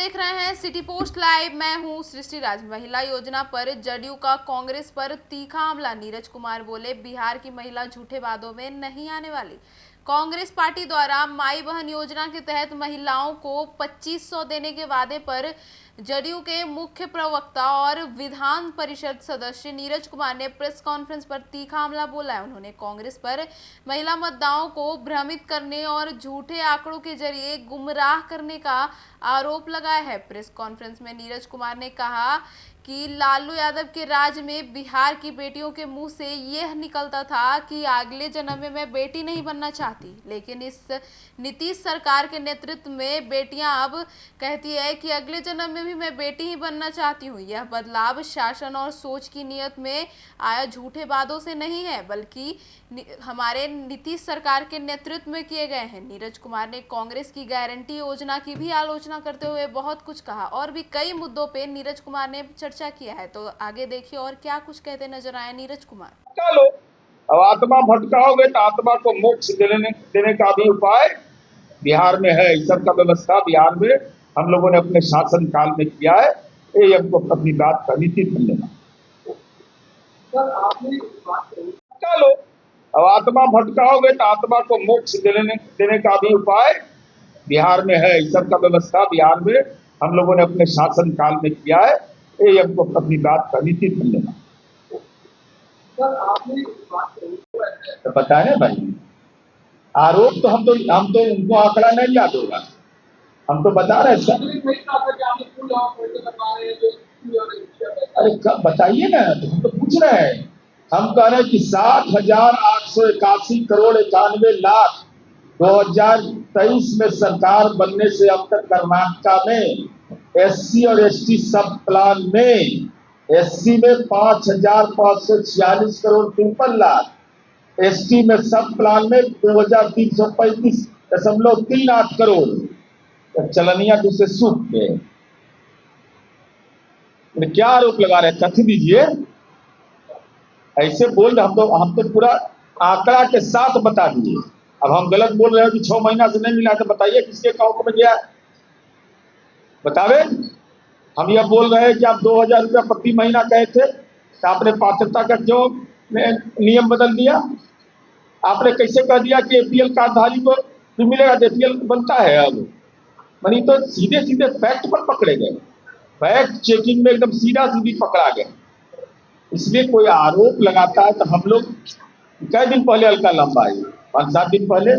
देख रहे हैं सिटी पोस्ट लाइव। मैं हूं सृष्टि राज। महिला योजना पर जदयू का कांग्रेस पर तीखा हमला। नीरज कुमार बोले, बिहार की महिला झूठे वादों में नहीं आने वाली। कांग्रेस पार्टी द्वारा माई बहन योजना के तहत महिलाओं को 2500 देने के वादे पर जदयू के मुख्य प्रवक्ता और विधान परिषद सदस्य नीरज कुमार ने प्रेस कॉन्फ्रेंस पर तीखा हमला बोला है। उन्होंने कांग्रेस पर महिला मतदाताओं को भ्रमित करने और झूठे आंकड़ों के जरिए गुमराह करने का आरोप लगाया है। प्रेस कॉन्फ्रेंस में नीरज कुमार ने कहा कि लालू यादव के राज में बिहार की बेटियों के मुंह से यह निकलता था कि अगले जन्म में मैं बेटी नहीं बनना चाहती, लेकिन इस नीतीश सरकार के नेतृत्व में बेटियां अब कहती है कि अगले जन्म में भी मैं बेटी ही बनना चाहती हूं। यह बदलाव शासन और सोच की नीयत में आया झूठे वादों से नहीं है, बल्कि हमारे नीतीश सरकार के नेतृत्व में किए गए हैं। नीरज कुमार ने कांग्रेस की गारंटी योजना की भी आलोचना करते हुए बहुत कुछ कहा और भी कई मुद्दों पे नीरज कुमार ने चर्चा किया है। तो आगे देखिए और क्या कुछ कहते नजर आए नीरज कुमार। चलो, अब आत्मा भटकाओगे तो आत्मा को मोक्ष देने का भी उपाय बिहार में है। इस सब का व्यवस्था बिहार में हम लोगों ने अपने शासन काल में किया है। ये हमको अपनी बात करनी थी, सुन लेना। चलो, अब आत्मा भटकाओगे तो आत्मा को मोक्ष देने का भी उपाय बिहार में है। इस सब का व्यवस्था बिहार में हम लोगों ने अपने शासन काल में किया है। ये हमको अपनी बात करनी थी, सुन लेना। तो बताए ना भाई, आरोप तो हम तो उनको आंकड़ा नहीं याद होगा। हम तो बता रहे सर। अरे बताइए ना, तो हम तो पूछ रहे हैं। हम कह रहे हैं कि 7,881 करोड़ 91 लाख 2023 में सरकार बनने से अब तक कर्नाटक में एससी और एसटी सब प्लान में एससी में 5,546 करोड़ 53 लाख, एसटी में सब प्लान में 2,335.38 करोड़ चलनिया दूसरे सूख पे। क्या आरोप लगा रहे, तथ्य दीजिए। ऐसे बोल रहे, हम तो पूरा आंकड़ा के साथ बता दिए। अब हम गलत बोल रहे हैं कि 6 महीना से नहीं मिला, तो बताइए किसके अकाउंट में गया, बतावे। हम यह बोल रहे हैं कि आप 2,000 रुपया प्रति महीना कहे थे, तो आपने पात्रता का क्यों नियम बदल दिया? आपने कैसे कह दिया कि एपीएल कार्डधारी को भी मिलेगा? एपीएल बनता है अब, मनी तो सीधे सीधे फैक्ट पर पकड़े गए। फैक्ट चेकिंग में एकदम सीधा सीधी पकड़ा गया। इसलिए कोई आरोप लगाता है तो हम लोग कई दिन पहले हल्का लंबा आई 5-7 दिन पहले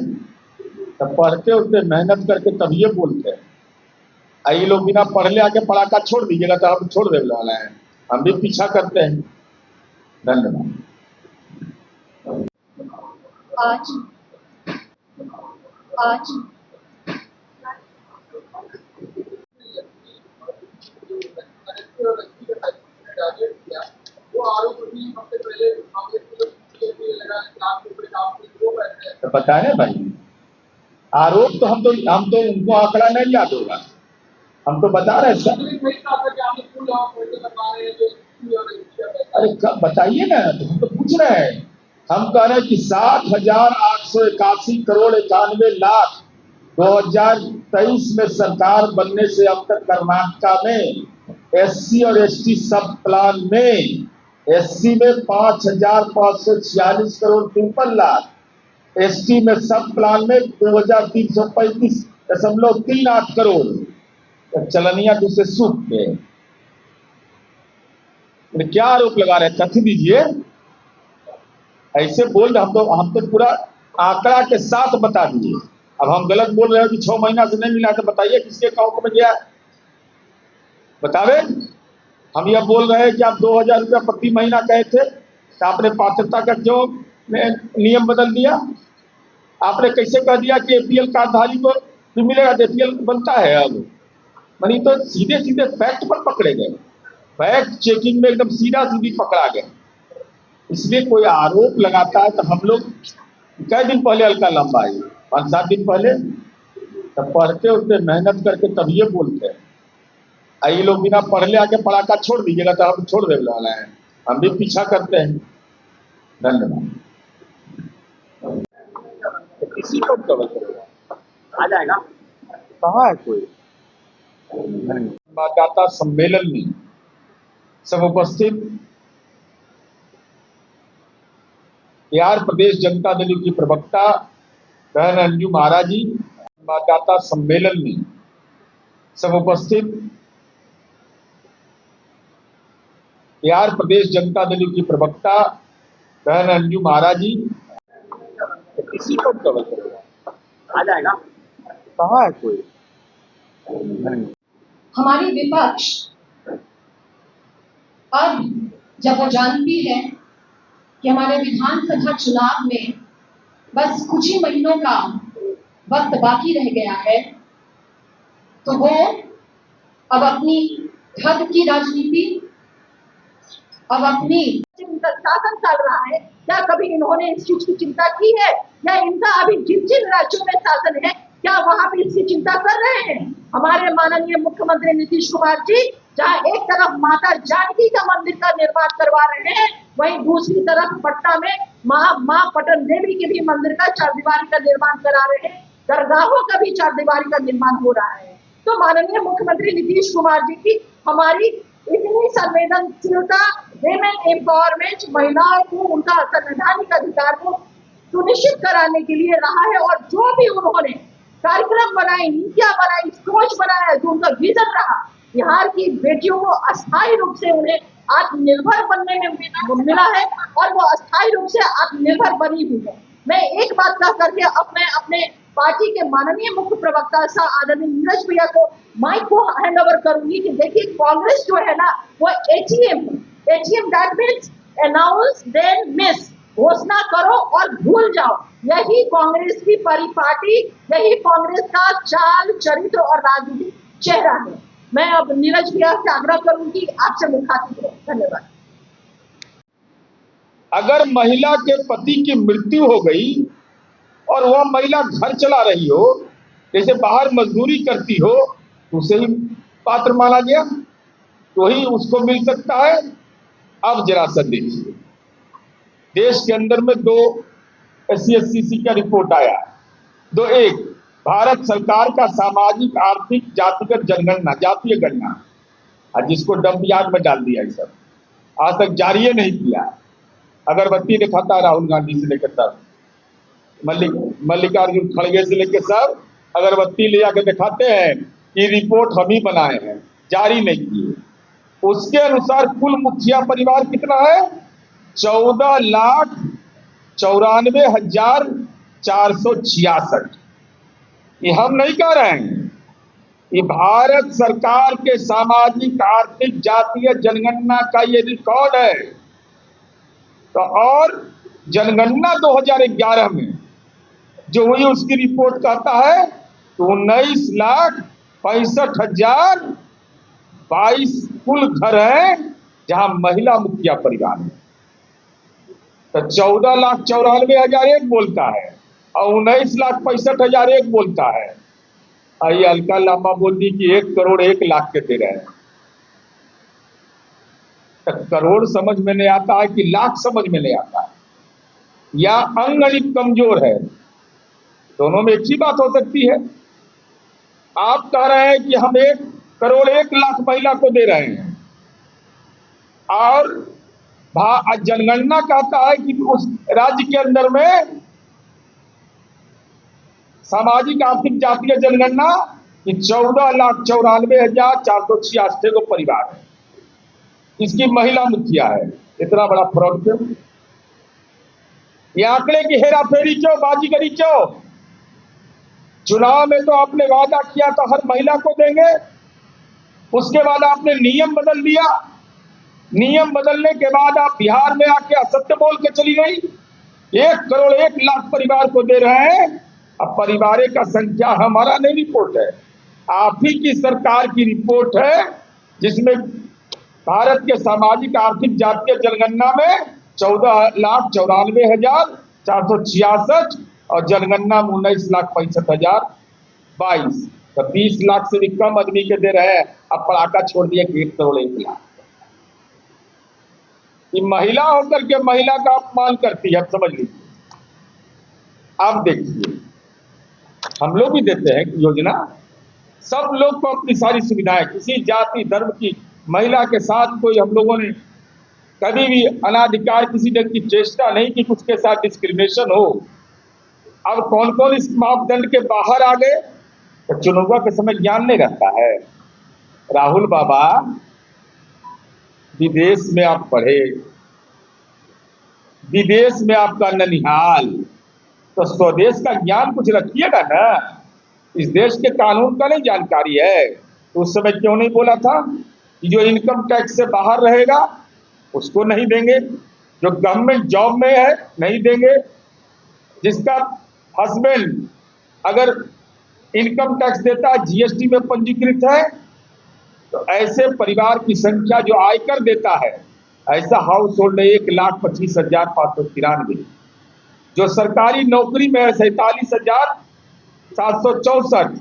तब पढ़ते उठते मेहनत करके तब ये बोलते हैं। ये लोग बिना पढ़ले आके पढ़ाका छोड़ दीजिएगा तो हम छोड़ देने वाला है। हम भी पीछा करते हैं। धन्यवाद। आज तो बताए ना भाई, आरोप तो हम तो उनको आंकड़ा नहीं याद होगा। हम तो बता रहे सर। अरे बताइए ना, तो हम तो पूछ रहे हैं। हम कह रहे हैं कि 7,881 करोड़ 91 लाख 2023 में सरकार बनने से अब तक कर्नाटक में एससी और एसटी सब प्लान में एससी में 5,546 करोड़ 53 लाख, एसटी में सब प्लान में 2,335.38 करोड़ चलनिया दूसरे सूख पे। क्या आरोप लगा रहे, तथ्य दीजिए। ऐसे बोल रहे, हम तो पूरा आंकड़ा के साथ बता दिए। अब हम गलत बोल रहे हैं कि 6 महीना से नहीं मिला, तो बताइए किसके अकाउंट में गया, बतावे। हम यह बोल रहे हैं कि आप 2,000 रुपया प्रति महीना कहे थे, तो आपने पात्रता का क्यों नियम बदल दिया? आपने कैसे कह दिया कि एपीएल कार्डधारी को भी मिलेगा? एपीएल बनता है अब, मनी तो सीधे सीधे फैक्ट पर पकड़े गए। फैक्ट चेकिंग में एकदम सीधा सीधी पकड़ा गया। इसलिए कोई आरोप लगाता है तो हम लोग कई दिन पहले हल्का लंबा आई 5-7 दिन पहले तब पढ़ते उठते मेहनत करके तब ये बोलते हैं। ये लोग बिना पढ़ले आके पढ़ाका छोड़ दीजिएगा तो हम छोड़ देने वाला है। हम भी पीछा करते हैं। धन्यवाद। किसी को कवर आ जाएगा, कहाँ है कोई? संवाददाता सम्मेलन में सब उपस्थित बिहार प्रदेश जनता दल की प्रवक्ता बहन अंजू महाराज जी, संवाददाता सम्मेलन में सब उपस्थित बिहार प्रदेश जनता दल की प्रवक्ता बहन अंजू महाराज जी, किसी को कवर करेगा आ जाएगा, कहाँ है कोई नहीं। हमारी विपक्ष अब जब वो जानती है कि हमारे विधानसभा चुनाव में बस कुछ ही महीनों का वक्त बाकी रह गया है, तो वो अब अपनी ठग की राजनीति, अब अपनी शासन चल रहा है, क्या कभी इन्होंने इस चीज की चिंता की है? या इनका अभी जिन जिन राज्यों में शासन है, क्या वहां पे इसकी चिंता कर रहे हैं? हमारे माननीय मुख्यमंत्री नीतीश कुमार जी जहाँ एक तरफ माता जानकी का मंदिर का निर्माण करवा रहे हैं, वहीं दूसरी तरफ पटना में माँ पटन देवी के भी मंदिर का चारदीवारी का निर्माण करा रहे हैं, दरगाहों का भी चारदीवारी का निर्माण हो रहा है। तो माननीय मुख्यमंत्री नीतीश कुमार जी की हमारी इतनी संवेदनशीलता, विमेन एम्पावरमेंट, महिलाओं को उनका संवैधानिक अधिकार को सुनिश्चित कराने के लिए रहा है। और जो भी उन्होंने कार्यक्रम बनाए, नीतियां बनाई, सोच बनाया, जो उनका विजन रहा, बिहार की बेटियों को अस्थायी रूप से उन्हें आत्मनिर्भर बनने में मिला है और वो अस्थायी रूप से आत्मनिर्भर बनी हुई है। मैं एक बात कह करके अपने पार्टी के माननीय मुख्य प्रवक्ता सह आदरणीय नीरज भैया को माइक को हैंड ओवर करूंगी कि देखिए, कांग्रेस जो है ना वो ATM that means announce then miss, घोषणा करो और भूल जाओ। यही कांग्रेस की परिपाटी, यही कांग्रेस का चाल, चरित्र और राजनीतिक चेहरा है। मैं अब नीरज भैया से आग्रह करूंगी आपसे मुखातिब हो। धन्यवाद। अगर महिला के पति की मृत्यु हो गई और वह महिला घर चला रही हो, जैसे बाहर मजदूरी करती हो, तो उसे ही पात्र माना गया, तो ही उसको मिल सकता है। अब जरा सा देखिए, देश के अंदर में 2 SC/ST का रिपोर्ट आया। एक भारत सरकार का सामाजिक आर्थिक जातिगत जनगणना, जातीय गणना, जिसको डंप यार्ड में डाल दिया है सब, आज तक जारी नहीं किया। अगरबत्ती दिखाता राहुल गांधी से लेकर सब, मल्लिकार्जुन खड़गे से लेकर सब अगरबत्ती ले आकर दिखाते हैं कि रिपोर्ट हम ही बनाए हैं, जारी नहीं किए। उसके अनुसार कुल मुखिया परिवार कितना है? 14,94,466। ये हम नहीं कह रहे हैं, ये भारत सरकार के सामाजिक आर्थिक जातीय जनगणना का ये रिकॉर्ड है। तो और जनगणना 2011 में जो हुई उसकी रिपोर्ट कहता है तो 19,65,022 कुल घर हैं जहां महिला मुखिया परिवार है। तो 14,94,001 बोलता है और 19,65,001 बोलता है। आइए अलका लामा बोल दी कि 1,01,00,000 के दे रहे हैं। तो करोड़ समझ में नहीं आता है कि लाख समझ में नहीं आता है, या अंगणित कमजोर है, दोनों में एक ही बात हो सकती है। आप कह रहे हैं कि हम 1,01,00,000 महिला को दे रहे हैं और जनगणना कहता है कि उस राज्य के अंदर में सामाजिक आर्थिक जातीय जनगणना कि 14,94,486 को परिवार है, इसकी महिला मुखिया है। इतना बड़ा फ्रॉड क्यों? ये आंकड़े की हेराफेरी क्यों, बाजीगरी क्यों? चुनाव में तो आपने वादा किया तो हर महिला को देंगे, उसके बाद आपने नियम बदल दिया। नियम बदलने के बाद आप बिहार में आके असत्य बोल के चली गई। 1,01,00,000 परिवार को दे रहे हैं। अब परिवार का संख्या हमारा नहीं रिपोर्ट है, आप ही की सरकार की रिपोर्ट है, जिसमें भारत के सामाजिक आर्थिक जातीय जनगणना में 14,94,466 और जनगणना में 19,65,022। तो 20 लाख से भी कम आदमी के दे रहे हैं। अब पड़ाका छोड़ दिया कि 1,01,00,000। ये महिला होकर के महिला का अपमान करती है, अब समझ लीजिए। आप देखिए, हम लोग भी देते हैं योजना, सब लोग को अपनी सारी सुविधाएं, किसी जाति धर्म की महिला के साथ कोई हम लोगों ने कभी भी अनाधिकार किसी ढंग की चेष्टा नहीं की कि उसके साथ डिस्क्रिमिनेशन हो। अब कौन कौन इस मापदंड के बाहर आ गए, तो चुनाव के समय ज्ञान नहीं रहता है। राहुल बाबा, विदेश में आप पढ़े, विदेश में आपका ननिहाल, तो स्वदेश का ज्ञान कुछ रखिएगा ना। इस देश के कानून का नहीं जानकारी है तो उस समय क्यों नहीं बोला था कि जो इनकम टैक्स से बाहर रहेगा उसको नहीं देंगे, जो गवर्नमेंट जॉब में है नहीं देंगे, जिसका हस्बैंड अगर इनकम टैक्स देता है, जीएसटी में पंजीकृत है, तो ऐसे परिवार की संख्या जो आयकर देता है, ऐसा हाउस होल्ड 1,25,593, जो सरकारी नौकरी में है 47,764,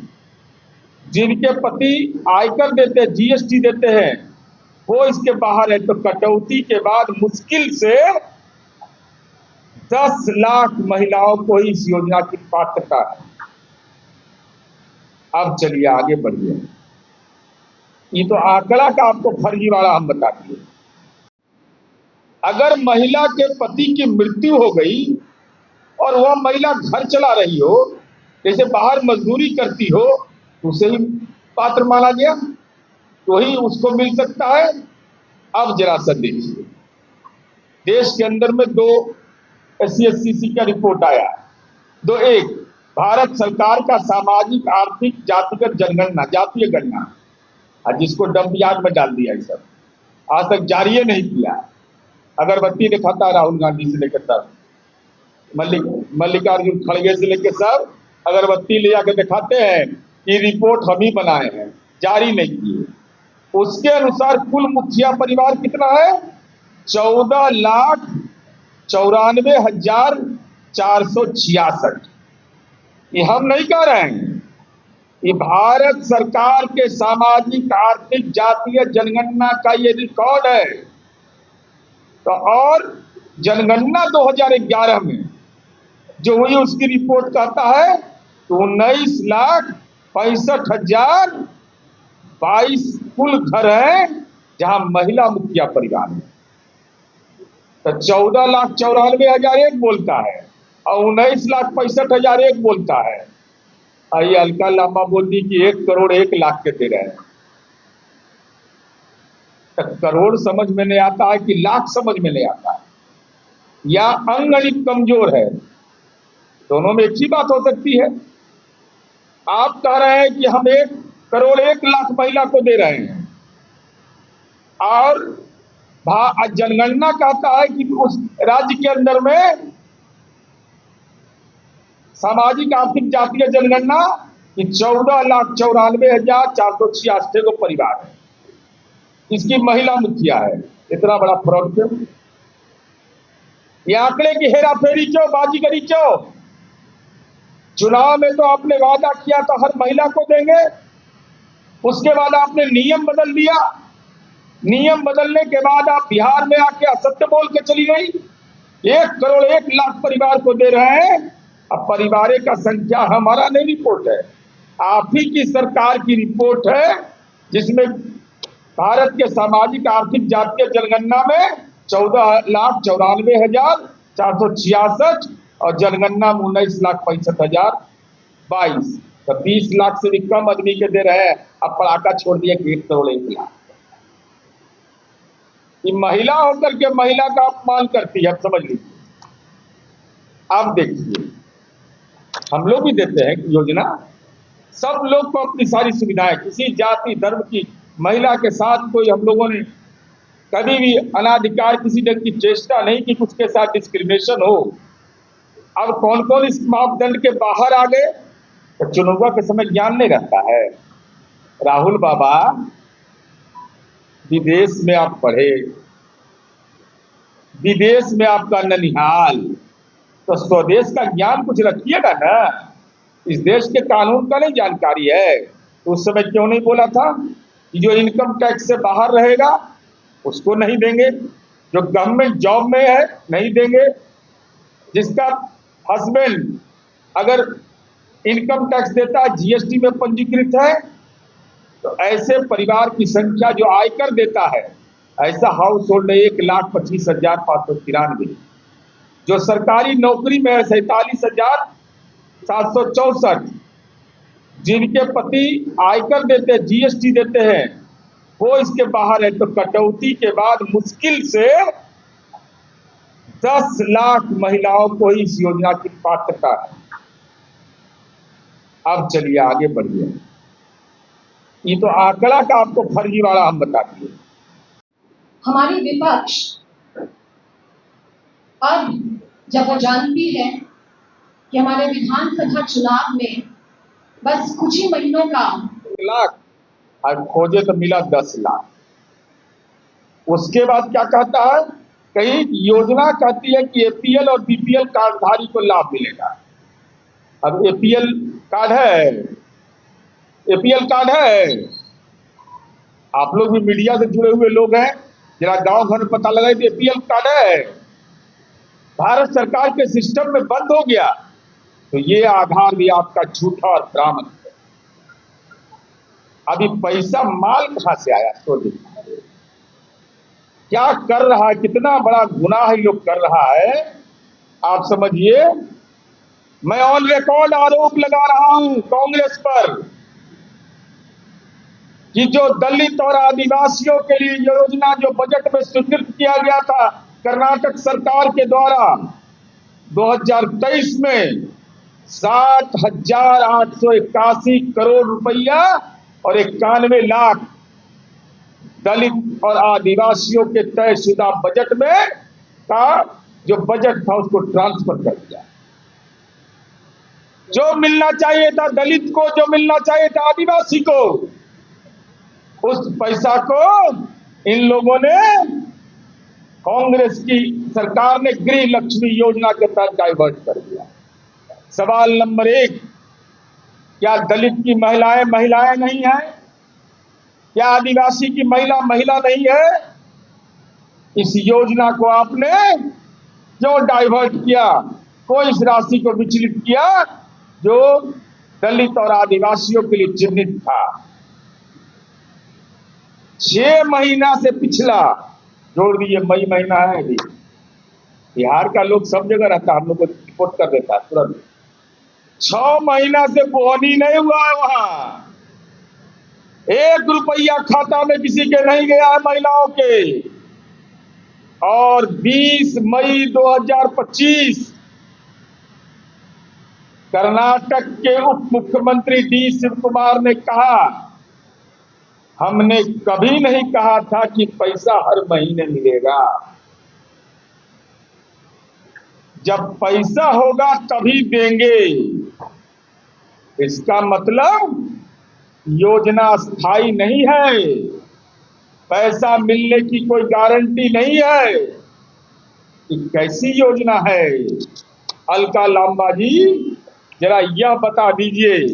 जिनके पति आयकर देते हैं, जीएसटी देते हैं, वो इसके बाहर है। तो कटौती के बाद मुश्किल से 10 लाख महिलाओं को ही इस योजना की पात्रता है। अब चलिए आगे बढ़िए। ये तो आंकड़ा का आपको फर्जीवाड़ा हम बता दिए। अगर महिला के पति की मृत्यु हो गई और वह महिला घर चला रही हो, जैसे बाहर मजदूरी करती हो, तो उसे ही पात्र माना गया, तो ही उसको मिल सकता है। अब जरा सा देखिए, देश के अंदर में 2 SC/ST का रिपोर्ट आया। एक भारत सरकार का सामाजिक आर्थिक जातिगत जनगणना, जातीय गणना, जिसको डंप यार्ड में डाल दिया है सब, आज तक जारी नहीं किया। अगरबत्ती दिखाता है राहुल गांधी से लेकर सब, मल्लिकार्जुन खड़गे से लेकर सब अगरबत्ती ले जाकर दिखाते हैं कि रिपोर्ट हम ही बनाए हैं, जारी नहीं किए। उसके अनुसार कुल मुखिया परिवार कितना है? 14,94,466। ये हम नहीं कह रहे हैं, ये भारत सरकार के सामाजिक आर्थिक जातीय जनगणना का ये रिकॉर्ड है। तो और जनगणना 2011 में जो हुई उसकी रिपोर्ट कहता है तो 19,65,022 कुल घर हैं जहां महिला मुखिया परिवार है। तो 14,94,001 बोलता है और 19,65,001 बोलता है। ये हल्का लंबा बोल दी कि 1,01,00,000 के दे रहे हैं। तो करोड़ समझ में नहीं आता है कि लाख समझ में नहीं आता है, या अंगणित कमजोर है, दोनों में एक ही बात हो सकती है। आप कह रहे हैं कि हम 1,01,00,000 महिला को दे रहे हैं और जनगणना कहता है कि उस राज्य के अंदर में सामाजिक आर्थिक जातीय जनगणना कि 14,94,486 को परिवार है, इसकी महिला मुखिया है। इतना बड़ा फ्रॉड क्यों? ये आंकड़े की हेराफेरी क्यों, बाजीगरी क्यों? चुनाव में तो आपने वादा किया तो हर महिला को देंगे, उसके बाद आपने नियम बदल दिया। नियम बदलने के बाद आप बिहार में आके असत्य बोल के चली गई। 1,01,00,000 परिवार को दे रहे हैं। अब परिवार का संख्या हमारा नहीं रिपोर्ट है, आप ही की सरकार की रिपोर्ट है, जिसमें भारत के सामाजिक आर्थिक जातीय जनगणना में 14,94,466 और जनगणना में 19,65,022। तो 20 लाख से भी कम आदमी के दे रहे हैं। अब पड़ाका छोड़ दिया कि 1,01,00,000। ये महिला होकर के महिला का अपमान करती है, अब समझ लीजिए। आप देखिए, हम लोग भी देते हैं योजना, सब लोग को अपनी सारी सुविधाएं, किसी जाति धर्म की महिला के साथ कोई हम लोगों ने कभी भी अनाधिकार किसी ढंग की चेष्टा नहीं की, उसके साथ डिस्क्रिमिनेशन हो। अब कौन कौन इस मापदंड के बाहर आ गए, तो चुनाव के समय ज्ञान नहीं रहता है। राहुल बाबा, विदेश में आप पढ़े, विदेश में आपका ननिहाल, तो स्वदेश का ज्ञान कुछ रखिएगा ना। इस देश के कानून का नहीं जानकारी है तो उस समय क्यों नहीं बोला था कि जो इनकम टैक्स से बाहर रहेगा उसको नहीं देंगे, जो गवर्नमेंट जॉब में है नहीं देंगे, जिसका हस्बैंड अगर इनकम टैक्स देता है, जीएसटी में पंजीकृत है, तो ऐसे परिवार की संख्या जो आयकर देता है, ऐसा हाउस होल्ड 1,25,593, जो सरकारी नौकरी में है 47,764, जिनके पति आयकर देते हैं, जीएसटी देते हैं, वो इसके बाहर है। तो कटौती के बाद मुश्किल से 10 लाख महिलाओं को ही इस योजना की पात्रता है। अब चलिए आगे बढ़िए। ये तो आंकड़ा का आपको फर्जीवाड़ा हम बता दिए। हमारी विपक्ष अब जब वो जानती है कि हमारे विधानसभा चुनाव में बस कुछ ही महीनों का 1 लाख और खोजे तो मिला 10 लाख। उसके बाद क्या कहता है, कहीं योजना कहती है कि एपीएल और बीपीएल कार्डधारी को लाभ मिलेगा। अब एपीएल कार्ड है, एपीएल कार्ड है, आप लोग भी मीडिया से जुड़े हुए लोग हैं, जरा गांव घर में पता लगा कि एपीएल कार्ड है, भारत सरकार के सिस्टम में बंद हो गया। तो ये आधार भी आपका झूठा और भ्रामक है। अभी पैसा माल कहां से आया, तो क्या कर रहा है, कितना बड़ा गुनाह ये लोग कर रहा है, आप समझिए। मैं ऑन रिकॉर्ड आरोप लगा रहा हूं कांग्रेस पर कि जो दलित और आदिवासियों के लिए योजना जो बजट में स्वीकृत किया गया था कर्नाटक सरकार के द्वारा 2023 में 60,881 करोड़ रुपया और 91 लाख दलित और आदिवासियों के तयशुदा बजट में का जो बजट था उसको ट्रांसफर कर दिया। जो मिलना चाहिए था दलित को, जो मिलना चाहिए था आदिवासी को, उस पैसा को इन लोगों ने, कांग्रेस की सरकार ने गृह लक्ष्मी योजना के तहत डाइवर्ट कर दिया। सवाल नंबर 1, क्या दलित की महिलाएं महिलाएं नहीं है? क्या आदिवासी की महिला महिला नहीं है? इस योजना को आपने क्यों डाइवर्ट किया? कोई इस राशि को विचलित किया जो दलित और आदिवासियों के लिए चिन्हित था। 6 महीना से पिछला जोड़ दिए, मई महीना है अभी। बिहार का लोग सब जगह रहता है, हम लोग को रिपोर्ट कर देता है तुरंत। 6 महीना से बोहनी नहीं हुआ है वहां, 1 रुपया खाता में किसी के नहीं गया है महिलाओं के। और 20 मई 2025 कर्नाटक के उप मुख्यमंत्री डी शिव कुमार ने कहा, हमने कभी नहीं कहा था कि पैसा हर महीने मिलेगा, जब पैसा होगा तभी देंगे। इसका मतलब योजना स्थायी नहीं है, पैसा मिलने की कोई गारंटी नहीं है। कि कैसी योजना है? अलका लांबा जी जरा यह बता दीजिए।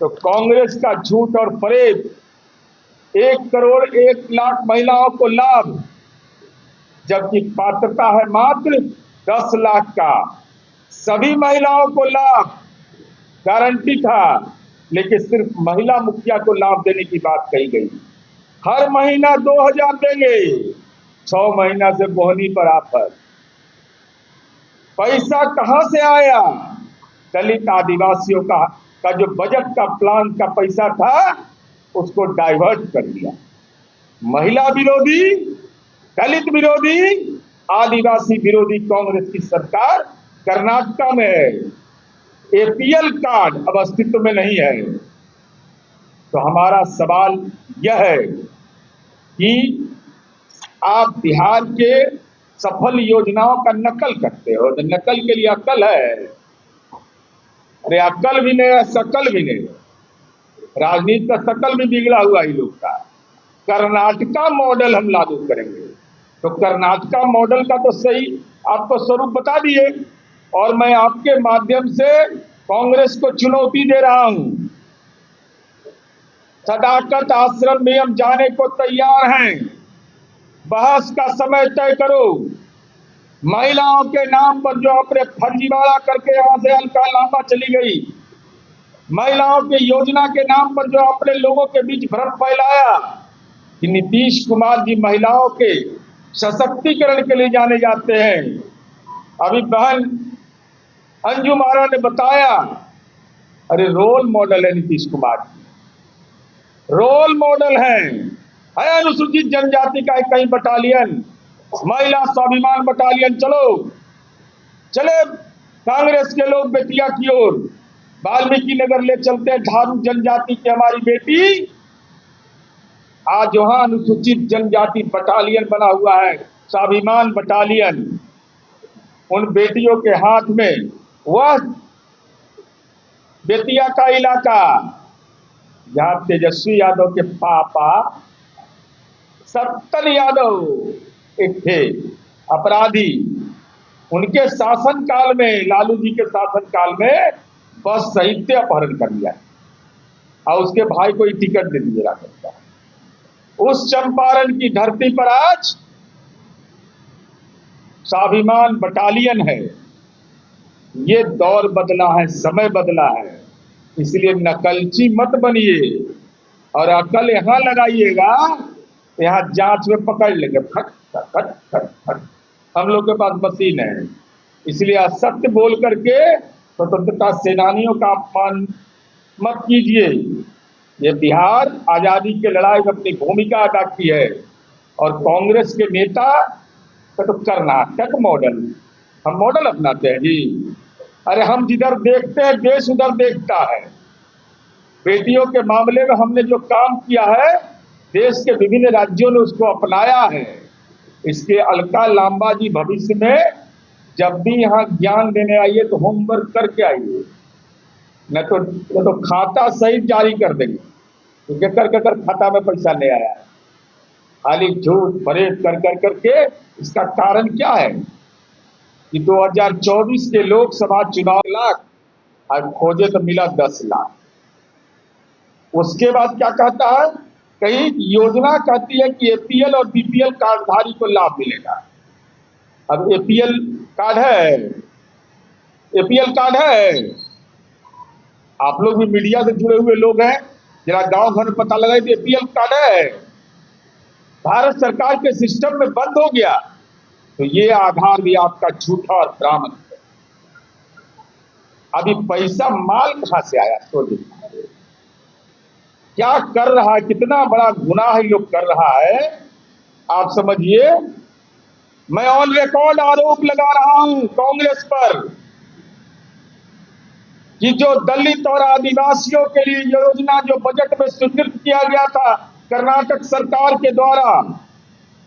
तो कांग्रेस का झूठ और फरेब, 1 करोड़ 1 लाख महिलाओं को लाभ, जबकि पात्रता है मात्र 10 लाख का। सभी महिलाओं को लाभ गारंटी था, लेकिन सिर्फ महिला मुखिया को लाभ देने की बात कही गई। हर महीना 2,000 देंगे, 6 महीना से बोहनी पर आफत। पैसा कहां से आया? दलित आदिवासियों का जो बजट का प्लान का पैसा था उसको डाइवर्ट कर दिया। महिला विरोधी, दलित विरोधी, आदिवासी विरोधी कांग्रेस की सरकार कर्नाटक में है। एपीएल कार्ड अब अस्तित्व में नहीं है। तो हमारा सवाल यह है कि आप बिहार के सफल योजनाओं का नकल करते हो। तो नकल के लिए अक्ल है? अरे अक्ल भी नहीं है, शकल भी नहीं। राजनीति का शकल भी बिगड़ा हुआ ही लोग का। कर्नाटका मॉडल हम लागू करेंगे। तो कर्नाटका मॉडल का तो सही आपको स्वरूप बता दिए, और मैं आपके माध्यम से कांग्रेस को चुनौती दे रहा हूं। सदाकत आश्रम में हम जाने को तैयार हैं। बहस का समय तय करो। महिलाओं के नाम पर जो अपने फर्जीवाड़ा करके यहां से अलका लांबा चली गई, महिलाओं के योजना के नाम पर जो अपने लोगों के बीच भ्रम फैलाया कि नीतीश कुमार जी महिलाओं के सशक्तिकरण के लिए जाने जाते हैं। अभी बहन अंजुम आरा ने बताया, अरे रोल मॉडल है नीतीश कुमार जी, रोल मॉडल है अनुसूचित जनजाति का कई बटालियन, महिला स्वाभिमान बटालियन, चले कांग्रेस के लोग बेटिया की ओर, वाल्मीकि नगर ले चलते हैं धारू जनजाति की हमारी बेटी। आज वहां अनुसूचित जनजाति बटालियन बना हुआ है, स्वाभिमान बटालियन। उन बेटियों के हाथ में वह बेतिया का इलाका जहां तेजस्वी यादव के पापा सत्तन यादव एक थे अपराधी, उनके शासन काल में, लालू जी के शासन काल में बस साहित्य अपहरण कर लिया और उसके भाई को ही टिकट दे दिया करता है। उस चंपारण की धरती पर आज स्वाभिमान बटालियन है। ये दौर बदला है, समय बदला है, इसलिए नकलची मत बनिए और अकल यहां लगाइएगा, यहां जांच में पकड़ लेंगे फट फट फट फट। हम लोग के पास मशीन है, इसलिए असत्य बोल करके स्वतंत्रता सेनानियों का अपमान मत कीजिए। ये बिहार आजादी के लड़ाई में अपनी भूमिका अदा की है और कांग्रेस के नेता का तो कर्नाटक मॉडल, हम मॉडल अपनाते हैं जी। अरे हम जिधर देखते हैं देश उधर देखता है। बेटियों के मामले में हमने जो काम किया है, देश के विभिन्न राज्यों ने उसको अपनाया है। इसके अलका लांबा जी भविष्य में जब भी यहाँ ज्ञान देने आइए तो होमवर्क करके आइए, न तो खाता सहित जारी कर देंगे, क्योंकि कर खाता में पैसा नहीं आया है। खाली झूठ फरेब कर करके इसका कारण क्या है कि 2024 के लोकसभा चुनाव लाख और खोजे तो मिला 10 लाख। उसके बाद क्या कहता है, कई योजना कहती है कि एपीएल और बीपीएल कार्डधारी को लाभ मिलेगा। अब एपीएल कार्ड है, एपीएल कार्ड है, आप लोग भी मीडिया से जुड़े हुए लोग हैं, जरा गांव घर में पता लगाए कि एपीएल कार्ड है, भारत सरकार के सिस्टम में बंद हो गया, तो ये आधार भी आपका झूठा और भ्रामक है। अभी पैसा माल कहां से आया, तो क्या कर रहा है, कितना बड़ा गुनाह ये लोग कर रहा है, आप समझिए। मैं ऑन रिकॉर्ड आरोप लगा रहा हूं कांग्रेस पर कि जो दलित और आदिवासियों के लिए योजना जो बजट में स्वीकृत किया गया था कर्नाटक सरकार के द्वारा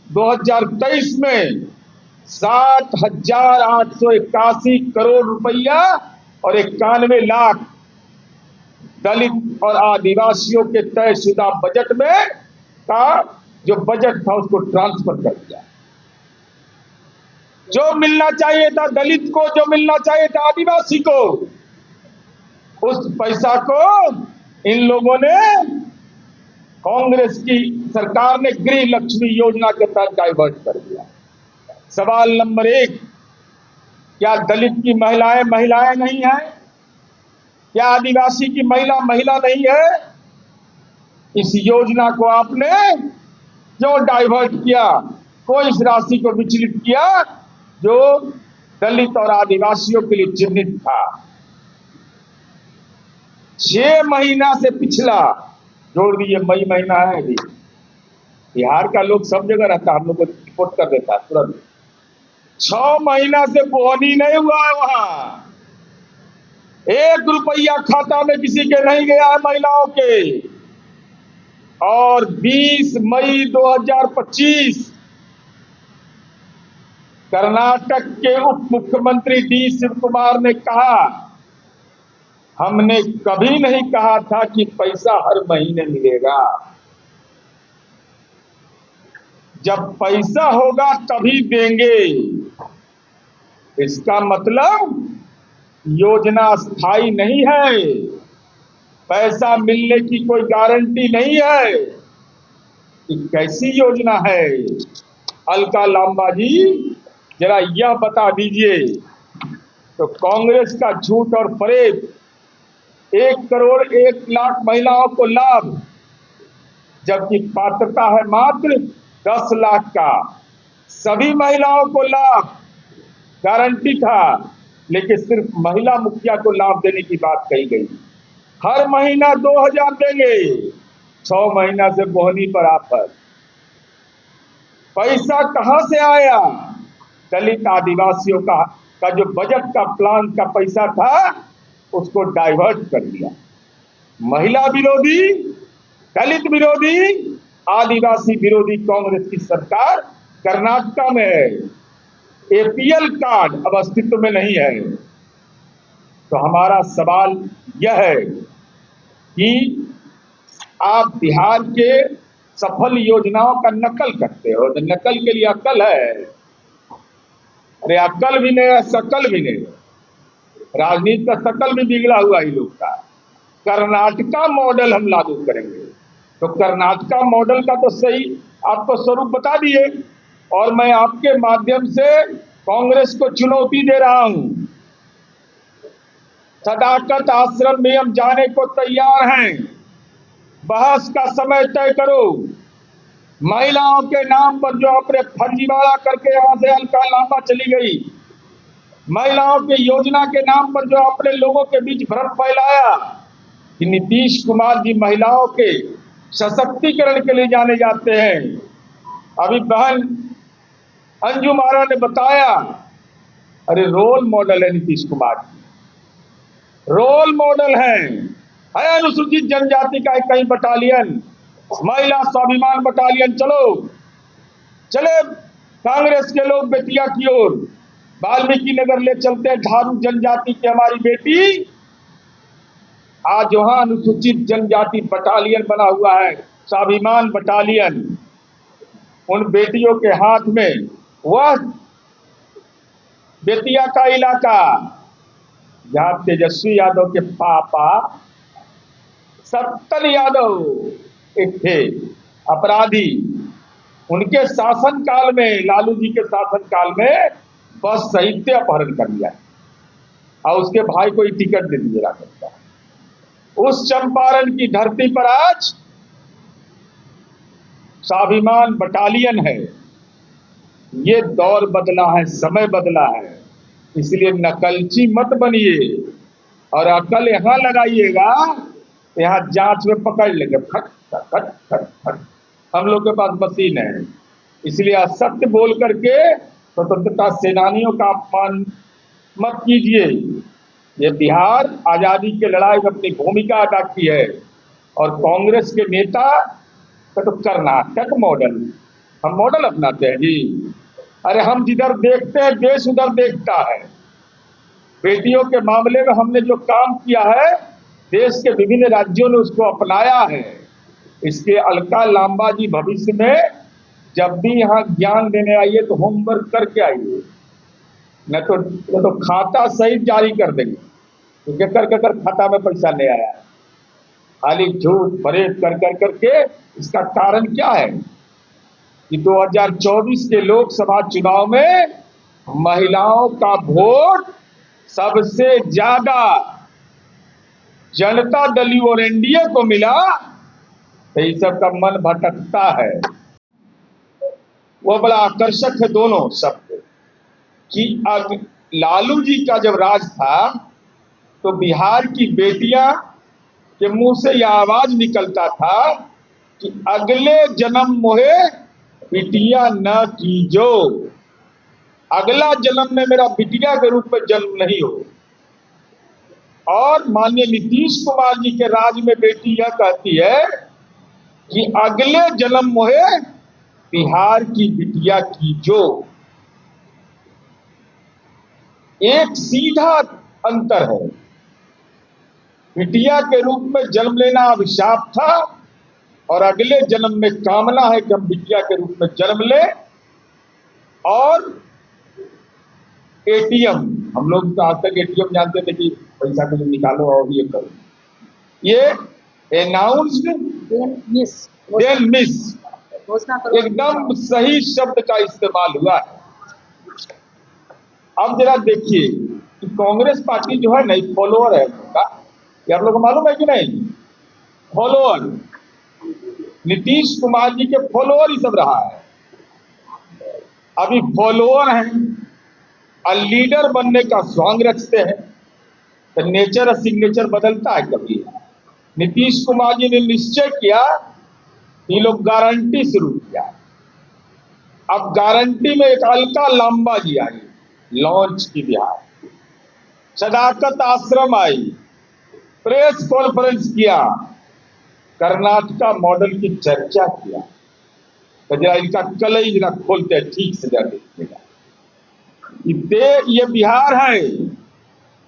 2023 में 60,881 करोड़ रुपया और 91 लाख दलित और आदिवासियों के तयशुदा बजट में का जो बजट था उसको ट्रांसफर कर दिया। जो मिलना चाहिए था दलित को, जो मिलना चाहिए था आदिवासी को, उस पैसा को इन लोगों ने, कांग्रेस की सरकार ने गृह लक्ष्मी योजना के तहत डाइवर्ट कर दिया। सवाल नंबर 1, क्या दलित की महिलाएं नहीं है? क्या आदिवासी की महिला नहीं है? इस योजना को आपने जो डाइवर्ट किया, कोई इस राशि को विचलित किया जो दलित और आदिवासियों के लिए चिन्हित था। 6 महीना से पिछला जोड़ दीजिए, मई महीना है अभी, बिहार का लोग सब जगह रहता है, हम लोग को रिपोर्ट कर देता है तुरंत। 6 महीना से बोहनी नहीं हुआ है, वहां 1 रुपया खाता में किसी के नहीं गया है महिलाओं के। और 20 मई 2025 कर्नाटक के उप मुख्यमंत्री डी शिव कुमार ने कहा, हमने कभी नहीं कहा था कि पैसा हर महीने मिलेगा, जब पैसा होगा तभी देंगे। इसका मतलब योजना स्थायी नहीं है, पैसा मिलने की कोई गारंटी नहीं है। ये कैसी योजना है? अलका लांबा जी जरा यह बता दीजिए। तो कांग्रेस का झूठ और फरेब 1,01,00,000 महिलाओं को लाभ, जबकि पात्रता है मात्र 10 लाख का। सभी महिलाओं को लाभ गारंटी था, लेकिन सिर्फ महिला मुखिया को लाभ देने की बात कही गई। हर महीना 2,000 देंगे, 6 महीना से बोहनी पर आफत। पैसा कहां से आया? दलित आदिवासियों का जो बजट का प्लान का पैसा था उसको डाइवर्ट कर दिया। महिला विरोधी, दलित विरोधी, आदिवासी विरोधी कांग्रेस की सरकार कर्नाटक में है। एपीएल कार्ड अब अस्तित्व में नहीं है। तो हमारा सवाल यह है कि आप बिहार के सफल योजनाओं का नकल करते हो। तो नकल के लिए अकल है? अरे अकल भी नहीं है, शकल भी नहीं। राजनीति का शकल भी बिगड़ा हुआ ही लोग का। कर्नाटका मॉडल हम लागू करेंगे। तो कर्नाटका मॉडल का तो सही आपको स्वरूप बता दिए, और मैं आपके माध्यम से कांग्रेस को चुनौती दे रहा हूं। सदाकत आश्रम में हम जाने को तैयार हैं। बहस का समय तय करो। महिलाओं के नाम पर जो आपने फर्जीवाड़ा करके यहां से हल्का लांबा चली गई, महिलाओं की योजना के नाम पर जो आपने लोगों के बीच भ्रम फैलाया कि नीतीश कुमार जी महिलाओं के सशक्तिकरण के लिए जाने जाते हैं। अभी बहन अंजुम आरा ने बताया, अरे रोल मॉडल है नीतीश कुमार जी, रोल मॉडल है अनुसूचित जनजाति का कई बटालियन, महिला स्वाभिमान बटालियन। चले कांग्रेस के लोग बेटिया की ओर, वाल्मीकि नगर ले चलते हैं धारू जनजाति की हमारी बेटी। आज वहां अनुसूचित जनजाति बटालियन बना हुआ है, स्वाभिमान बटालियन। उन बेटियों के हाथ में वह बेतिया का इलाका जहां तेजस्वी यादव के पापा सत्तन यादव एक थे अपराधी, उनके शासनकाल में, लालू जी के शासनकाल में बस साहित्य अपहरण कर लिया और उसके भाई को ही टिकट दे दिया करता। उस चंपारण की धरती पर आज स्वाभिमान बटालियन है। ये दौर बदला है, समय बदला है, इसलिए नकलची मत बनिए और अकल यहां लगाइएगा, यहां जांच में पकड़ लेंगे फट फट फट फट। हम लोग के पास मशीन है, इसलिए असत्य बोल करके स्वतंत्रता सेनानियों का अपमान मत कीजिए। ये बिहार आजादी के लड़ाई में अपनी भूमिका अदा की है, और कांग्रेस के नेता का तो कर्नाटक मॉडल हम मॉडल अपनाते हैं जी। अरे हम जिधर देखते हैं देश उधर देखता है। बेटियों के मामले में हमने जो काम किया है, देश के विभिन्न राज्यों ने उसको अपनाया है। इसके अलका लांबा जी भविष्य में जब भी यहाँ ज्ञान देने आइए तो होमवर्क करके आइए, न तो खाता सहित जारी कर देंगे, क्योंकि कर खाता में पैसा नहीं आया। खाली झूठ फरेब कर करके इसका कारण क्या है कि 2024 के लोकसभा चुनाव में महिलाओं का वोट सबसे ज्यादा जनता दल और एनडीए को मिला। तो इस सब का मन भटकता है। वो बड़ा आकर्षक है दोनों शब्द कि अब लालू जी का जब राज था तो बिहार की बेटियां के मुंह से यह आवाज निकलता था कि अगले जन्म मोहे बिटिया न कीजो, अगला जन्म में मेरा बिटिया के रूप में जन्म नहीं हो। और माननीय नीतीश कुमार जी के राज में बेटी यह कहती है कि अगले जन्म मोहे बिहार की बिटिया कीजो। एक सीधा अंतर है। बिटिया के रूप में जन्म लेना अभिशाप था, और अगले जन्म में कामना है कि हम बिटिया के रूप में जन्म ले। और एटीएम, हम लोग तो आज तक एटीएम जानते थे कि पैसा कहीं निकालो और ये करो। ये अनाउंस्ड देन मिस, एकदम सही शब्द का इस्तेमाल हुआ है। अब जरा देखिए कि कांग्रेस पार्टी जो है नई फॉलोअर है उनका, ये आप लोग को मालूम है कि नहीं? फॉलोअर, नीतीश कुमार जी के फॉलोअर ही सब रहा है। अभी फॉलोअर हैं और लीडर बनने का स्वांग रचते हैं, तो नेचर और सिग्नेचर बदलता है कभी। नीतीश कुमार जी ने निश्चय किया, ये लोग गारंटी शुरू किया। अब गारंटी में एक अलका लांबा जी आई, लॉन्च की बिहार, सदाकत आश्रम आई, प्रेस कॉन्फ्रेंस किया, कर्नाटका मॉडल की चर्चा किया। तो जरा इनका कलई जरा खोलते हैं ठीक से, जरा देखिएगा। ये बिहार है।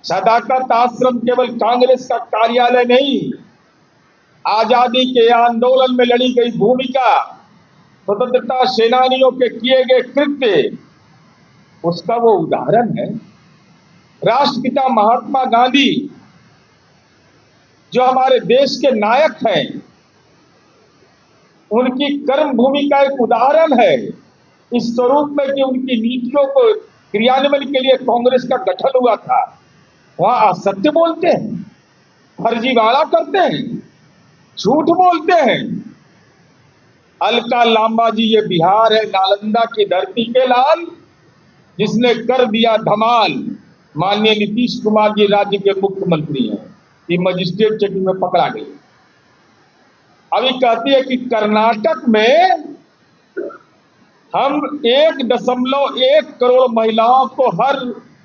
सदाकत आश्रम केवल कांग्रेस का कार्यालय नहीं, आजादी के आंदोलन में लड़ी गई भूमिका, स्वतंत्रता सेनानियों के किए गए कृत्य, उसका वो उदाहरण है। राष्ट्रपिता महात्मा गांधी जो हमारे देश के नायक हैं, उनकी कर्म भूमि का एक उदाहरण है, इस स्वरूप में कि उनकी नीतियों को क्रियान्वयन के लिए कांग्रेस का गठन हुआ था। वहां असत्य बोलते हैं, फर्जीवाड़ा करते हैं, झूठ बोलते हैं। अलका लांबा जी, ये बिहार है, नालंदा की धरती के लाल, जिसने कर दिया धमाल। माननीय नीतीश कुमार जी राज्य के मुख्यमंत्री हैं, ये मजिस्ट्रेट चेकिंग में पकड़ा गई। अभी कहती है कि कर्नाटक में हम 1.1 करोड़ महिलाओं को हर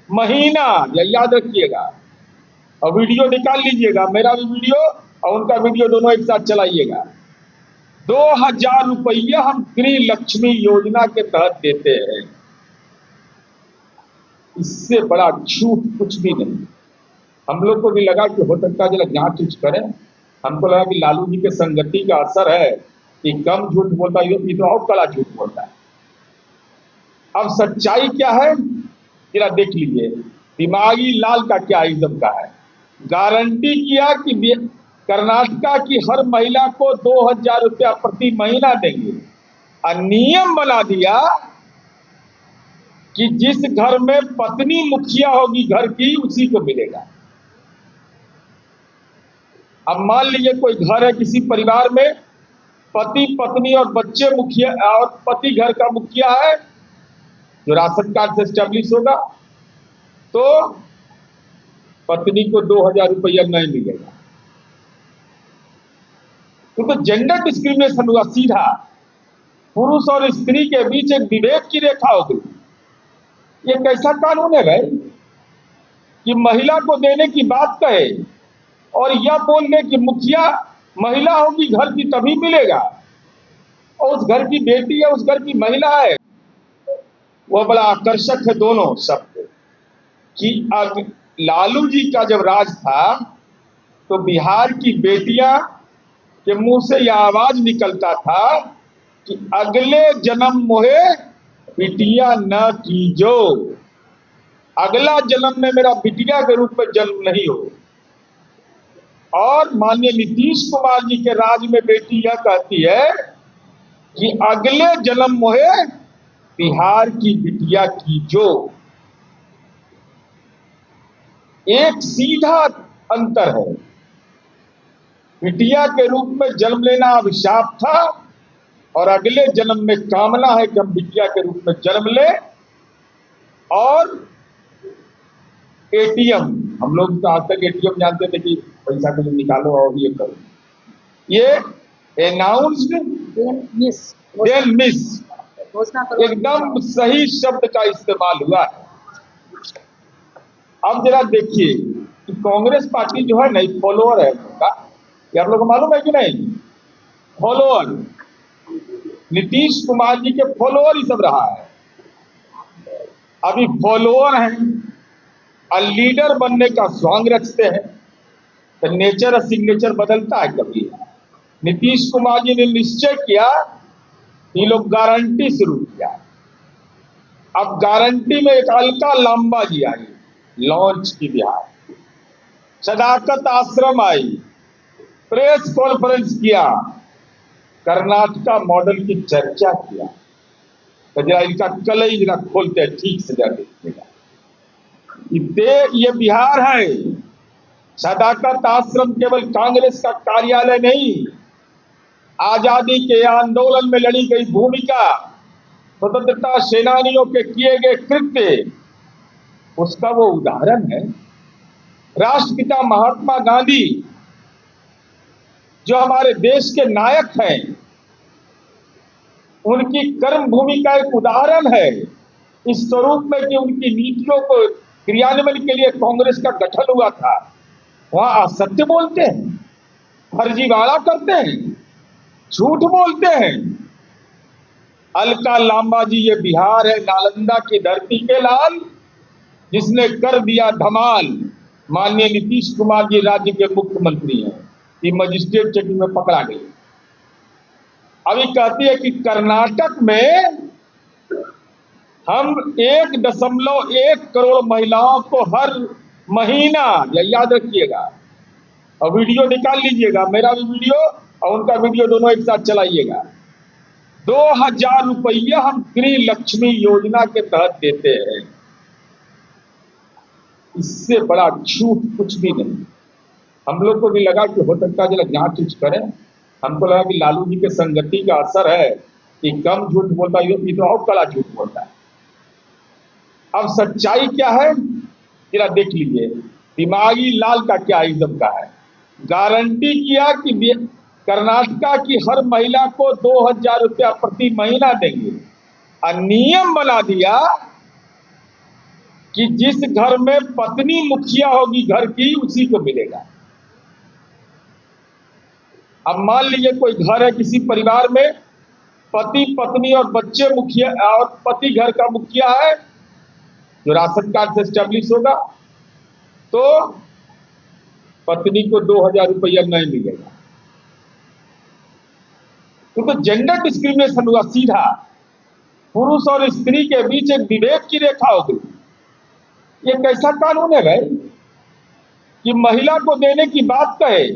महीना, याद रखिएगा, और वीडियो निकाल लीजिएगा, मेरा भी वीडियो और उनका वीडियो दोनों एक साथ चलाइएगा। 2000 रुपया हम गृह लक्ष्मी योजना के तहत देते हैं। इससे बड़ा झूठ कुछ भी नहीं। हम लोग को भी लगा कि हो सकता है जरा जांच उच करें। हमको लगा कि लालू जी के संगति का असर है कि कम झूठ बोलता है, ये तो और कड़ा झूठ बोलता है। अब सच्चाई क्या है जरा देख लीजिए। दिमागी लाल का क्या इज्जत का है। गारंटी किया कि कर्नाटका की हर महिला को 2000 रुपया प्रति महीना देंगे, और नियम बना दिया कि जिस घर में पत्नी मुखिया होगी घर की, उसी को मिलेगा। अब मान लीजिए कोई घर है, किसी परिवार में पति पत्नी और बच्चे मुखिया, और पति घर का मुखिया है जो राशन कार्ड से एस्टेब्लिश होगा, तो पत्नी को 2000 रुपया नहीं मिलेगा। तो जेंडर डिस्क्रिमिनेशन हुआ सीधा। पुरुष और स्त्री के बीच एक विभेद की रेखा हो गई। ये कैसा कानून है भाई कि महिला को देने की बात कहे और यह बोल दे कि मुखिया महिला होगी घर की तभी मिलेगा, और उस घर की बेटी है, उस घर की महिला है। वह बड़ा आकर्षक है दोनों शब्द कि अब लालू जी का जब राज था तो बिहार की बेटियां के मुंह से यह आवाज निकलता था कि अगले जन्म मोहे बिटिया न कीजो, अगला जन्म में मेरा बिटिया के रूप में जन्म नहीं हो। और माननीय नीतीश कुमार जी के राज में बेटी यह कहती है कि अगले जन्म मोहे बिहार की बिटिया कीजो। एक सीधा अंतर है। बिटिया के रूप में जन्म लेना अभिशाप था, और अगले जन्म में कामना है कि हम बिटिया के रूप में जन्म ले। और एटीएम, हम लोग तो आज तक एटीएम जानते थे कि पैसा को निकालो और ये करो। ये अनाउंस्ड देन मिस, एकदम सही शब्द का इस्तेमाल हुआ है। अब जरा देखिए कि कांग्रेस पार्टी जो है नई फॉलोअर है उनका, ये आप लोग को मालूम है कि नहीं? फॉलोअर, नीतीश कुमार जी के फॉलोअर ही सब रहा है। अभी फॉलोअर हैं और लीडर बनने का स्वांग रचते हैं, तो नेचर और सिग्नेचर बदलता है कभी। नीतीश कुमार जी ने निश्चय किया, ये लोग गारंटी शुरू किया। अब गारंटी में एक अलका लांबा जी आई, लॉन्च की बिहार, सदाकत आश्रम आई, प्रेस कॉन्फ्रेंस किया, कर्नाटका मॉडल की चर्चा किया। तो जरा इनका कलई जरा खोलते हैं ठीक से, जरा देखिएगा। ये बिहार है। सदाकत आश्रम केवल कांग्रेस का कार्यालय नहीं, आजादी के आंदोलन में लड़ी गई भूमिका, स्वतंत्रता सेनानियों के किए गए कृत्य, उसका वो उदाहरण है। राष्ट्रपिता महात्मा गांधी जो हमारे देश के नायक हैं, उनकी कर्म भूमि का एक उदाहरण है इस स्वरूप में कि उनकी नीतियों को क्रियान्वयन के लिए कांग्रेस का गठन हुआ था। वहां असत्य बोलते हैं, फर्जीवाड़ा करते हैं, झूठ बोलते हैं। अलका लांबा जी, ये बिहार है, नालंदा की धरती के लाल, जिसने कर दिया धमाल। माननीय नीतीश कुमार जी राज्य के मुख्यमंत्री हैं, ये मजिस्ट्रेट चेकिंग में पकड़ा गई। अभी कहती है कि कर्नाटक में हम 1.1 करोड़ महिलाओं को हर महीना, या याद रखिएगा, और वीडियो निकाल लीजिएगा, मेरा भी वीडियो और उनका वीडियो दोनों एक साथ चलाइएगा, 2000 रुपया हम गृह लक्ष्मी योजना के तहत देते हैं। इससे बड़ा झूठ कुछ भी नहीं। हम लोग को भी लगा कि हो सकता है जरा जांच उच करें। हमको लगा कि लालू जी के संगति का असर है कि कम झूठ बोलता है, ये तो और कड़ा झूठ बोलता है। अब सच्चाई क्या है जरा देख लीजिए। दिमागी लाल का क्या इज्जत का है। गारंटी किया कि कर्नाटका की हर महिला को 2000 रुपया प्रति महीना देंगे, और नियम बना दिया कि जिस घर में पत्नी मुखिया होगी घर की, उसी को मिलेगा। अब मान लीजिए कोई घर है, किसी परिवार में पति पत्नी और बच्चे मुखिया, और पति घर का मुखिया है जो राशन कार्ड से स्टैब्लिश होगा, तो पत्नी को 2000 रुपया नहीं मिलेगा। तो जेंडर डिस्क्रिमिनेशन हुआ सीधा। पुरुष और स्त्री के बीच एक विभेद की रेखा हो गई। ये कैसा कानून है भाई कि महिला को देने की बात कहे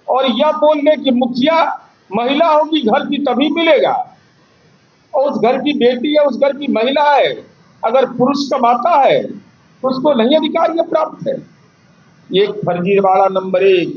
और यह बोल दे कि मुखिया महिला होगी घर की तभी मिलेगा, और उस घर की बेटी है, उस घर की महिला है, अगर पुरुष कमाता है तो उसको नहीं अधिकार ये प्राप्त है। ये फर्जीवाड़ा नंबर 1।